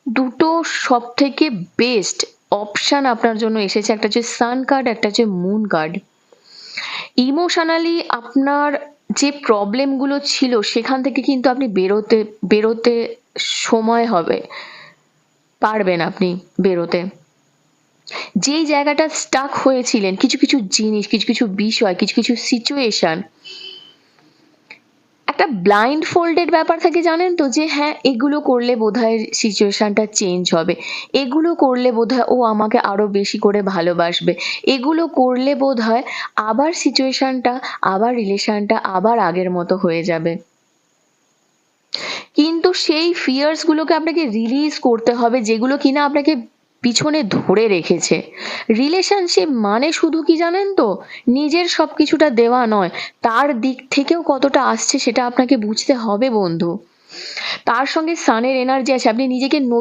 দুটো সব থেকে বেস্ট অপশন আপনার জন্য এসেছে, একটা হচ্ছে সান কার্ড, একটা হচ্ছে মুন কার্ড। ইমোশনালি আপনার যে প্রবলেমগুলো ছিল সেখান থেকে কিন্তু আপনি বেরোতে বেরোতে সময় হবে, পারবেন আপনি বেরোতে। যেই জায়গাটা স্টাক হয়েছিলেন, কিছু কিছু জিনিস, কিছু কিছু বিষয়, কিছু কিছু সিচুয়েশন, একটা ব্লাইন্ড ফোল্ডেড ব্যাপার থাকে জানেন তো, যে হ্যাঁ এগুলো করলে বোধহয় সিচুয়েশনটা চেঞ্জ হবে, এগুলো করলে বোধহয় ও আমাকে আরো বেশি করে ভালোবাসবে, এগুলো করলে বোধহয় আবার সিচুয়েশনটা, আবার রিলেশনটা আবার আগের মতো হয়ে যাবে। কিন্তু সেই ফিয়ার্স গুলোকে আপনাকে রিলিজ করতে হবে, যেগুলো কিনা আপনাকে পিছনে ধরে রেখেছে। রিলেশনশিপ মানে শুধু কি জানেন তো, নিজের সবকিছুটা দেওয়া নয়, তার দিক থেকেও কতটা আসছে সেটা আপনাকে বুঝতে হবে বন্ধু। তার সঙ্গে সানের এনার্জি আছে, আপনি নিজেকে নতুন